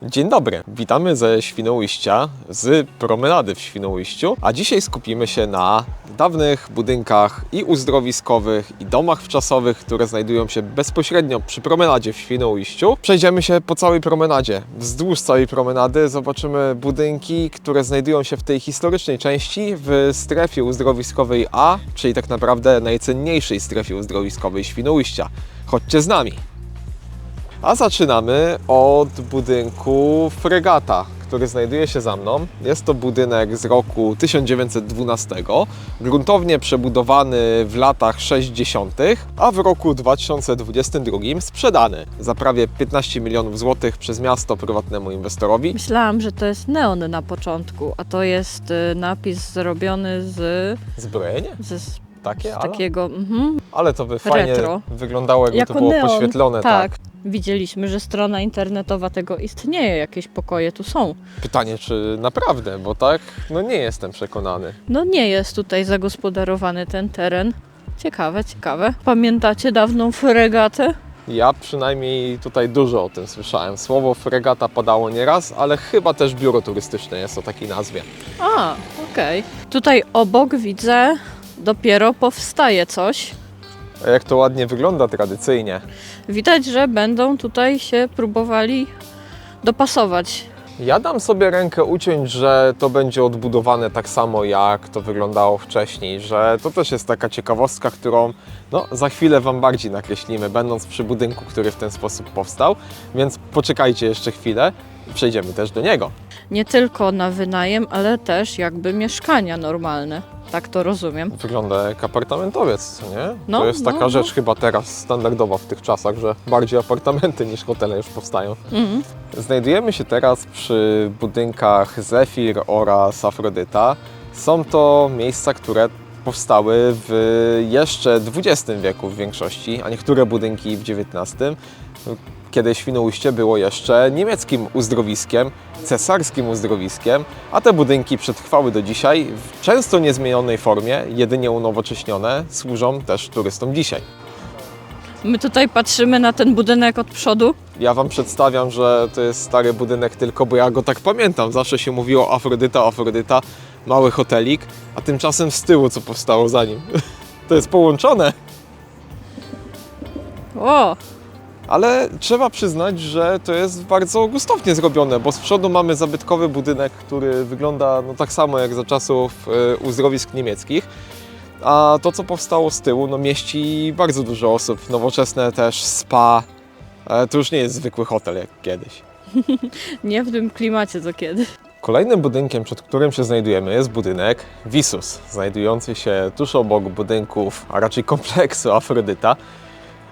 Dzień dobry, witamy ze Świnoujścia, z promenady w Świnoujściu, a dzisiaj skupimy się na dawnych budynkach i uzdrowiskowych, i domach wczasowych, które znajdują się bezpośrednio przy promenadzie w Świnoujściu. Przejdziemy się po całej promenadzie. Wzdłuż całej promenady zobaczymy budynki, które znajdują się w tej historycznej części w strefie uzdrowiskowej A, czyli tak naprawdę najcenniejszej strefie uzdrowiskowej Świnoujścia. Chodźcie z nami! A zaczynamy od budynku Fregata, który znajduje się za mną. Jest to budynek z roku 1912, gruntownie przebudowany w latach 60., a w roku 2022 sprzedany za prawie 15 milionów złotych przez miasto prywatnemu inwestorowi. Myślałam, że to jest neon na początku, a to jest napis zrobiony Zbrojenie? z Takie, takiego ale to by fajnie retro. wyglądało, jakby Jako to było neon. poświetlone. Tak. Widzieliśmy, że strona internetowa tego istnieje, jakieś pokoje tu są. Pytanie, czy naprawdę, bo tak, no nie jestem przekonany. No nie jest tutaj zagospodarowany ten teren. Ciekawe, ciekawe. Pamiętacie dawną fregatę? Ja przynajmniej tutaj dużo o tym słyszałem. Słowo fregata padało nieraz, ale chyba też biuro turystyczne jest o takiej nazwie. A, okej. Tutaj obok widzę, dopiero powstaje coś. A jak to ładnie wygląda tradycyjnie. Widać, że będą tutaj się próbowali dopasować. Ja dam sobie rękę uciąć, że to będzie odbudowane tak samo, jak to wyglądało wcześniej, że to też jest taka ciekawostka, którą za chwilę Wam bardziej nakreślimy, będąc przy budynku, który w ten sposób powstał, więc poczekajcie jeszcze chwilę i przejdziemy też do niego. Nie tylko na wynajem, ale też jakby mieszkania normalne. Tak to rozumiem. Wygląda jak apartamentowiec, co nie? No, To jest taka no. rzecz chyba teraz standardowa w tych czasach, że bardziej apartamenty niż hotele już powstają. Mhm. Znajdujemy się teraz przy budynkach Zefir oraz Afrodyta. Są to miejsca, które powstały w jeszcze XX wieku w większości, a niektóre budynki w XIX, kiedy Świnoujście było jeszcze niemieckim uzdrowiskiem, cesarskim uzdrowiskiem, a te budynki przetrwały do dzisiaj w często niezmienionej formie, jedynie unowocześnione, służą też turystom dzisiaj. My tutaj patrzymy na ten budynek od przodu. Ja Wam przedstawiam, że to jest stary budynek tylko, bo ja go tak pamiętam. Zawsze się mówiło Afrodyta, mały hotelik, a tymczasem z tyłu co powstało za nim. To jest połączone. O, Ale trzeba przyznać, że to jest bardzo gustownie zrobione, bo z przodu mamy zabytkowy budynek, który wygląda tak samo jak za czasów uzdrowisk niemieckich. A to, co powstało z tyłu, mieści bardzo dużo osób. Nowoczesne też spa. To już nie jest zwykły hotel jak kiedyś. nie w tym klimacie co kiedyś. Kolejnym budynkiem, przed którym się znajdujemy, jest budynek Visus, znajdujący się tuż obok budynków, a raczej kompleksu Afrodyta.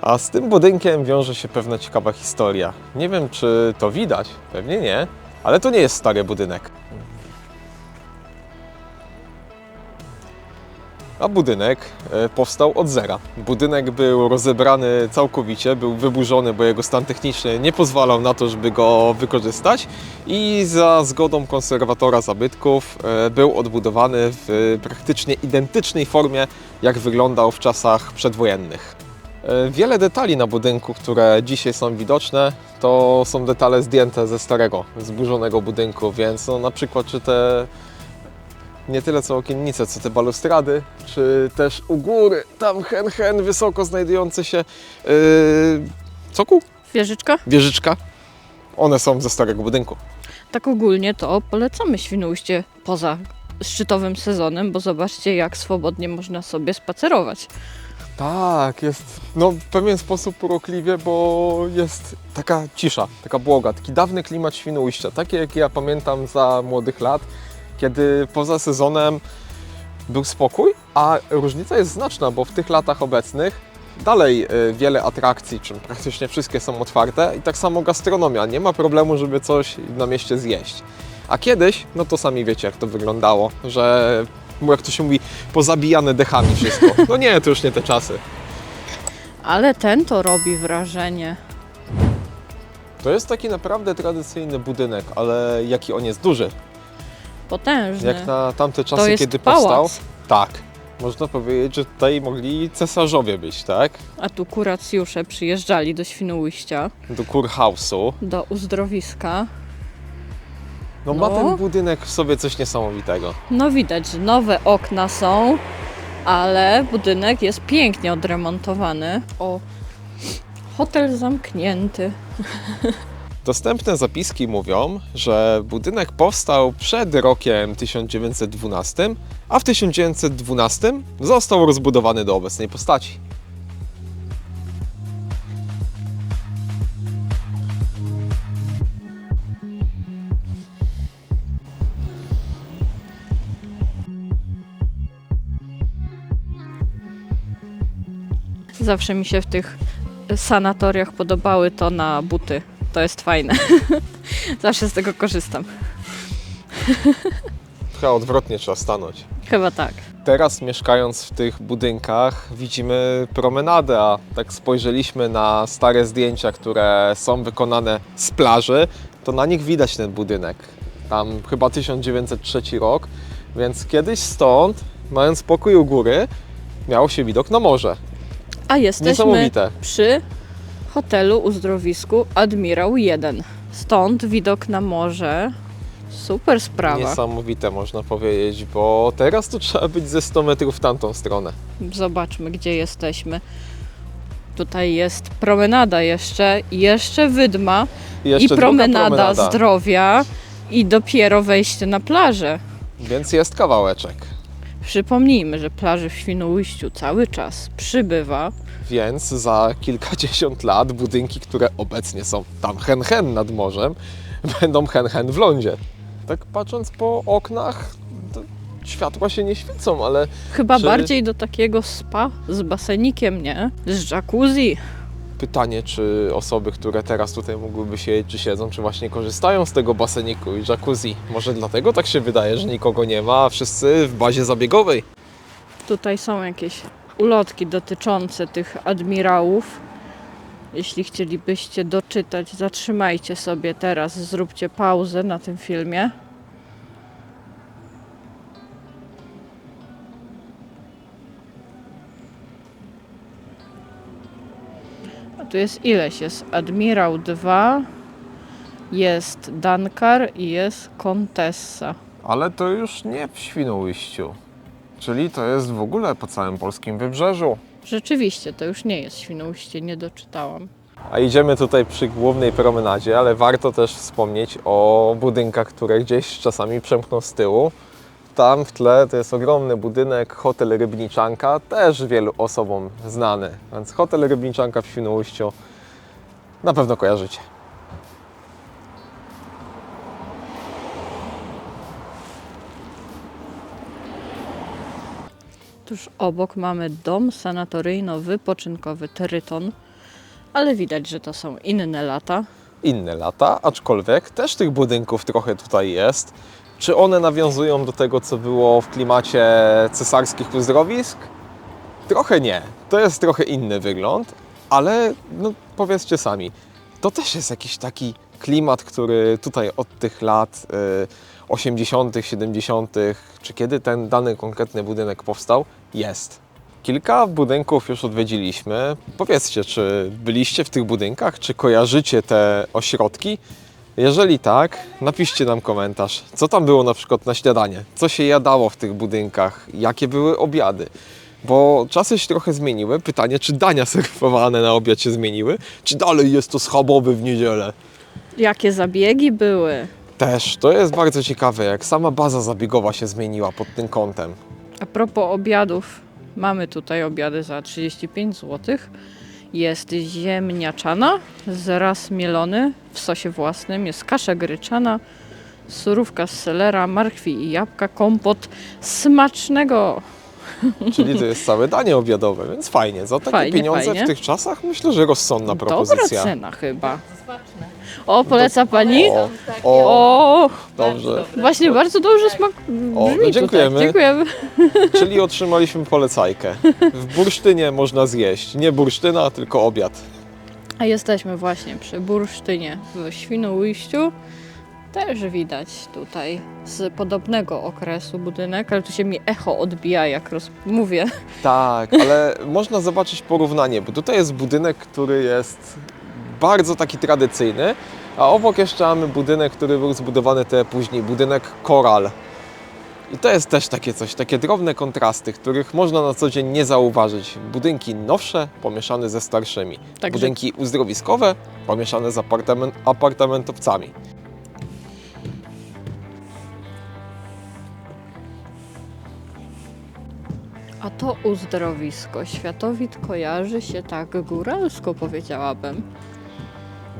A z tym budynkiem wiąże się pewna ciekawa historia. Nie wiem, czy to widać, pewnie nie, ale to nie jest stary budynek. A budynek powstał od zera. Budynek był rozebrany całkowicie, był wyburzony, bo jego stan techniczny nie pozwalał na to, żeby go wykorzystać i za zgodą konserwatora zabytków był odbudowany w praktycznie identycznej formie, jak wyglądał w czasach przedwojennych. Wiele detali na budynku, które dzisiaj są widoczne, to są detale zdjęte ze starego, zburzonego budynku, więc na przykład czy te nie tyle co okiennice, co te balustrady, czy też u góry, tam hen wysoko znajdujący się cokół, Wieżyczka? wieżyczka, one są ze starego budynku. Tak ogólnie to polecamy Świnoujście poza szczytowym sezonem, bo zobaczcie jak swobodnie można sobie spacerować. Tak, jest w pewien sposób urokliwie, bo jest taka cisza, taka błoga, taki dawny klimat Świnoujścia, takie jak ja pamiętam za młodych lat, kiedy poza sezonem był spokój, a różnica jest znaczna, bo w tych latach obecnych dalej wiele atrakcji, czym praktycznie wszystkie są otwarte i tak samo gastronomia, nie ma problemu, żeby coś na mieście zjeść. A kiedyś, to sami wiecie jak to wyglądało, że jak to się mówi, pozabijane dechami wszystko. No nie, to już nie te czasy. Ale ten to robi wrażenie. To jest taki naprawdę tradycyjny budynek, ale jaki on jest duży. Potężny. Jak na tamte To czasy, jest kiedy pałac. powstał. Tak. Można powiedzieć, że tutaj mogli cesarzowie być, tak? A tu kuracjusze przyjeżdżali do Świnoujścia, Do kurhausu. do uzdrowiska. No ma ten budynek w sobie coś niesamowitego. No widać, że nowe okna są, ale budynek jest pięknie odremontowany. O, hotel zamknięty. Dostępne zapiski mówią, że budynek powstał przed rokiem 1912, a w 1912 został rozbudowany do obecnej postaci. Zawsze mi się w tych sanatoriach podobały to na buty. To jest fajne. Zawsze z tego korzystam. Trochę odwrotnie trzeba stanąć. Chyba tak. Teraz mieszkając w tych budynkach widzimy promenadę, a tak spojrzeliśmy na stare zdjęcia, które są wykonane z plaży, to na nich widać ten budynek. Tam chyba 1903 rok, więc kiedyś stąd, mając pokój u góry, miał się widok na morze. A jesteśmy Niesamowite. przy hotelu uzdrowisku Admirał 1. Stąd widok na morze. Super sprawa. Niesamowite można powiedzieć, bo teraz to trzeba być ze 100 metrów w tamtą stronę. Zobaczmy, gdzie jesteśmy. Tutaj jest promenada jeszcze wydma Jeszcze i druga promenada zdrowia i dopiero wejście na plażę. Więc jest kawałeczek. Przypomnijmy, że plaży w Świnoujściu cały czas przybywa. Więc za kilkadziesiąt lat budynki, które obecnie są tam hen nad morzem, będą hen w lądzie. Tak patrząc po oknach, to światła się nie świecą, ale Chyba czy- bardziej do takiego spa z basenikiem, nie? Z jacuzzi. pytanie, czy osoby, które teraz tutaj mogłyby siedzieć, czy siedzą, czy właśnie korzystają z tego baseniku i jacuzzi. Może dlatego tak się wydaje, że nikogo nie ma, a wszyscy w bazie zabiegowej. Tutaj są jakieś ulotki dotyczące tych admirałów. Jeśli chcielibyście doczytać, zatrzymajcie sobie teraz, zróbcie pauzę na tym filmie. A tu jest ileś? Jest Admirał 2, jest Dankar i jest Kontessa. Ale to już nie w Świnoujściu. Czyli to jest w ogóle po całym polskim wybrzeżu. Rzeczywiście, to już nie jest Świnoujście, nie doczytałam. A idziemy tutaj przy głównej promenadzie, ale warto też wspomnieć o budynkach, które gdzieś czasami przemkną z tyłu. Tam w tle to jest ogromny budynek, hotel Rybniczanka, też wielu osobom znany. Więc hotel Rybniczanka w Świnoujściu na pewno kojarzycie. Tuż obok mamy dom sanatoryjno-wypoczynkowy Tryton, ale widać, że to są inne lata. Inne lata, aczkolwiek też tych budynków trochę tutaj jest. Czy one nawiązują do tego, co było w klimacie cesarskich uzdrowisk? Trochę nie. To jest trochę inny wygląd, ale no, powiedzcie sami, to też jest jakiś taki klimat, który tutaj od tych lat 80., 70., czy kiedy ten dany konkretny budynek powstał, jest. Kilka budynków już odwiedziliśmy. Powiedzcie, czy byliście w tych budynkach, czy kojarzycie te ośrodki? Jeżeli tak, napiszcie nam komentarz, co tam było na przykład na śniadanie, co się jadało w tych budynkach, jakie były obiady. Bo czasy się trochę zmieniły. Pytanie, czy dania serwowane na obiad się zmieniły, czy dalej jest to schabowy w niedzielę? Jakie zabiegi były? Też, to jest bardzo ciekawe, jak sama baza zabiegowa się zmieniła pod tym kątem. A propos obiadów, mamy tutaj obiady za 35 zł. Jest ziemniaczana, zaraz mielony w sosie własnym, jest kasza gryczana, surówka z selera, marchwi i jabłka, kompot smacznego. Czyli to jest całe danie obiadowe, więc fajnie. Za takie Fajnie, pieniądze fajnie. w tych czasach myślę, że rozsądna Dobra propozycja. cena chyba. O, poleca pani? O, O, dobrze. właśnie bardzo dobrze smak O, brzmi dziękujemy. tutaj. Dziękujemy. Czyli otrzymaliśmy polecajkę. W bursztynie można zjeść. Nie bursztyna, tylko obiad. A jesteśmy właśnie przy bursztynie w Świnoujściu. Też widać tutaj z podobnego okresu budynek, ale tu się mi echo odbija, jak mówię. Tak, ale można zobaczyć porównanie, bo tutaj jest budynek, który jest bardzo taki tradycyjny, A obok jeszcze mamy budynek, który był zbudowany trochę później, budynek Koral. I to jest też takie coś, takie drobne kontrasty, których można na co dzień nie zauważyć. Budynki nowsze pomieszane ze starszymi. Także- Budynki uzdrowiskowe pomieszane z apartamentowcami. A to uzdrowisko. Światowid kojarzy się tak góralsko, powiedziałabym.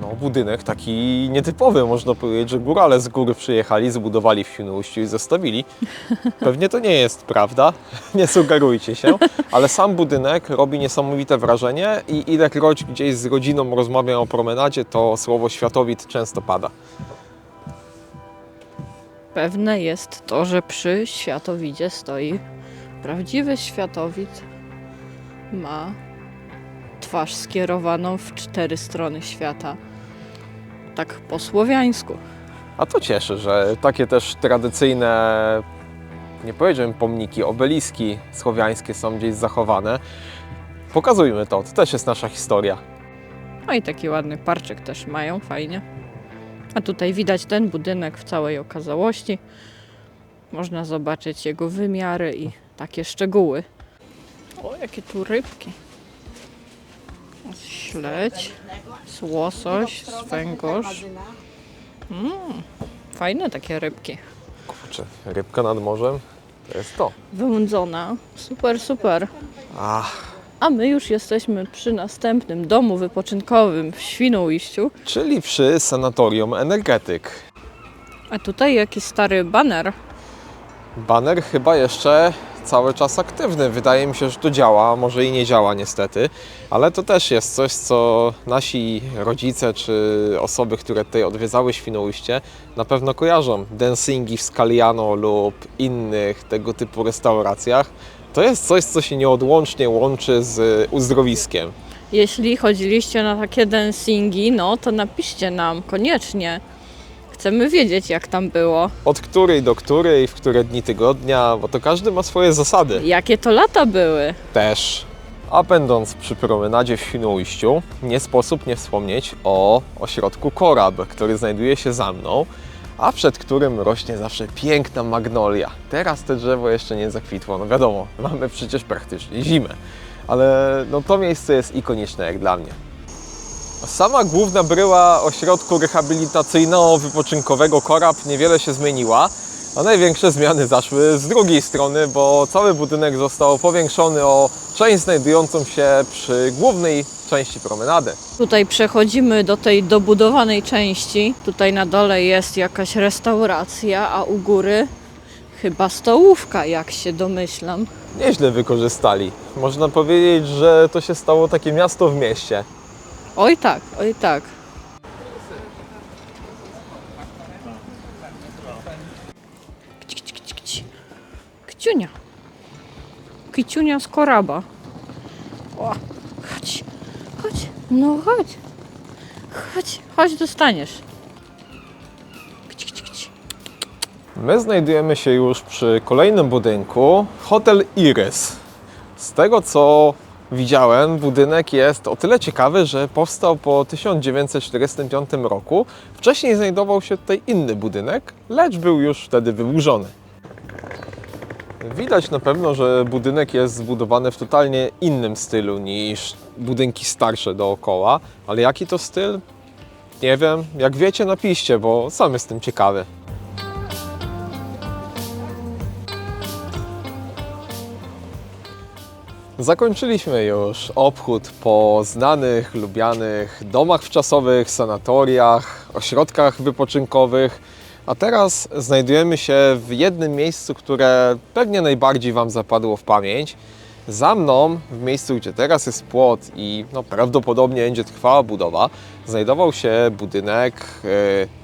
No, budynek taki nietypowy, można powiedzieć, że górale z góry przyjechali, zbudowali w Świnoujściu i zostawili. Pewnie to nie jest prawda, nie sugerujcie się, ale sam budynek robi niesamowite wrażenie i ilekroć gdzieś z rodziną rozmawiam o promenadzie, to słowo światowid często pada. Pewne jest to, że przy światowidzie stoi prawdziwy światowid. Ma twarz skierowaną w 4 strony świata. Tak po słowiańsku. A to cieszy, że takie też tradycyjne, nie powiedziałbym pomniki, obeliski słowiańskie są gdzieś zachowane. Pokazujmy to też jest nasza historia. No i taki ładny parczyk też mają, fajnie. A tutaj widać ten budynek w całej okazałości. Można zobaczyć jego wymiary i takie szczegóły. O, jakie tu rybki. Śledź, łosoś, węgorz. Fajne takie rybki. Kurczę, rybka nad morzem to jest to. Wyłądzona. Super, super. Ach, A my już jesteśmy przy następnym domu wypoczynkowym w Świnoujściu. czyli przy sanatorium Energetyk. A tutaj jakiś stary baner. Baner chyba jeszcze cały czas aktywny. Wydaje mi się, że to działa, może i nie działa niestety, ale to też jest coś, co nasi rodzice czy osoby, które tutaj odwiedzały Świnoujście, na pewno kojarzą. Dancingi w Scaliano lub innych tego typu restauracjach. To jest coś, co się nieodłącznie łączy z uzdrowiskiem. Jeśli chodziliście na takie dancingi, no to napiszcie nam koniecznie. Chcemy wiedzieć, jak tam było. Od której do której, w które dni tygodnia, bo to każdy ma swoje zasady. Jakie to lata były. Też. A będąc przy promenadzie w Świnoujściu, nie sposób nie wspomnieć o ośrodku Korab, który znajduje się za mną, a przed którym rośnie zawsze piękna magnolia. Teraz to drzewo jeszcze nie zakwitło, no wiadomo, mamy przecież praktycznie zimę, ale no to miejsce jest ikoniczne jak dla mnie. Sama główna bryła ośrodku rehabilitacyjno-wypoczynkowego Korab niewiele się zmieniła, a największe zmiany zaszły z drugiej strony, bo cały budynek został powiększony o część znajdującą się przy głównej części promenady. Tutaj przechodzimy do tej dobudowanej części. Tutaj na dole jest jakaś restauracja, a u góry chyba stołówka, jak się domyślam. Nieźle wykorzystali. Można powiedzieć, że to się stało takie miasto w mieście. Oj tak, oj tak. Kciunia. Kciunia z Koraba. O, chodź, chodź, no chodź. Chodź, dostaniesz. My znajdujemy się już przy kolejnym budynku, Hotel Iris. Z tego co widziałem, budynek jest o tyle ciekawy, że powstał po 1945 roku. Wcześniej znajdował się tutaj inny budynek, lecz był już wtedy wyburzony. Widać na pewno, że budynek jest zbudowany w totalnie innym stylu niż budynki starsze dookoła, ale jaki to styl? Nie wiem. Jak wiecie, napiszcie, bo sam jestem ciekawy. Zakończyliśmy już obchód po znanych, lubianych domach wczasowych, sanatoriach, ośrodkach wypoczynkowych, a teraz znajdujemy się w jednym miejscu, które pewnie najbardziej Wam zapadło w pamięć. Za mną, w miejscu, gdzie teraz jest płot i prawdopodobnie będzie trwała budowa, znajdował się budynek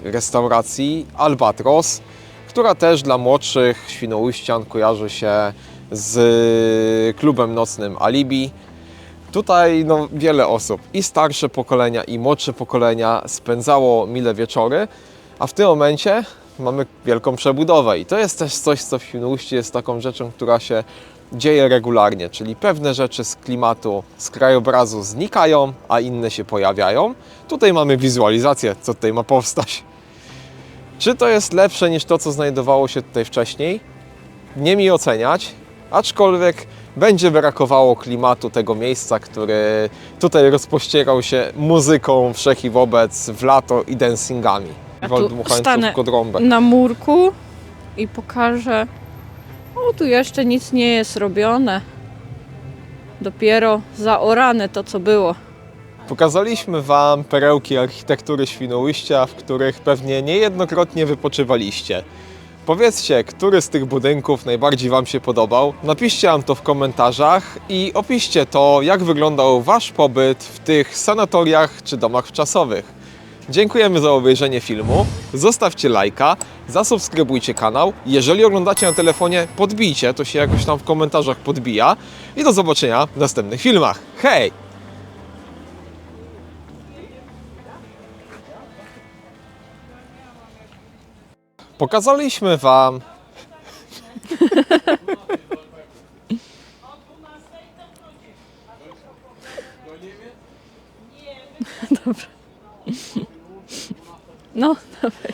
restauracji Albatros, która też dla młodszych świnoujścian kojarzy się z klubem nocnym Alibi. Tutaj wiele osób, i starsze pokolenia, i młodsze pokolenia spędzało mile wieczory, a w tym momencie mamy wielką przebudowę i to jest też coś, co w Świnoujściu jest taką rzeczą, która się dzieje regularnie, czyli pewne rzeczy z klimatu, z krajobrazu znikają, a inne się pojawiają. Tutaj mamy wizualizację, co tutaj ma powstać. Czy to jest lepsze niż to, co znajdowało się tutaj wcześniej? Nie mi oceniać, aczkolwiek będzie brakowało klimatu tego miejsca, który tutaj rozpościerał się muzyką wszech i wobec w lato i dancingami. Ja tu stanę Kodrąbę. na murku i pokażę. O, tu jeszcze nic nie jest robione. Dopiero zaorane to, co było. Pokazaliśmy Wam perełki architektury Świnoujścia, w których pewnie niejednokrotnie wypoczywaliście. Powiedzcie, który z tych budynków najbardziej Wam się podobał. Napiszcie nam to w komentarzach i opiszcie to, jak wyglądał Wasz pobyt w tych sanatoriach czy domach wczasowych. Dziękujemy za obejrzenie filmu, zostawcie lajka, zasubskrybujcie kanał. Jeżeli oglądacie na telefonie, podbijcie, to się jakoś tam w komentarzach podbija. I do zobaczenia w następnych filmach. Hej! Pokazaliśmy Wam... No, dawaj.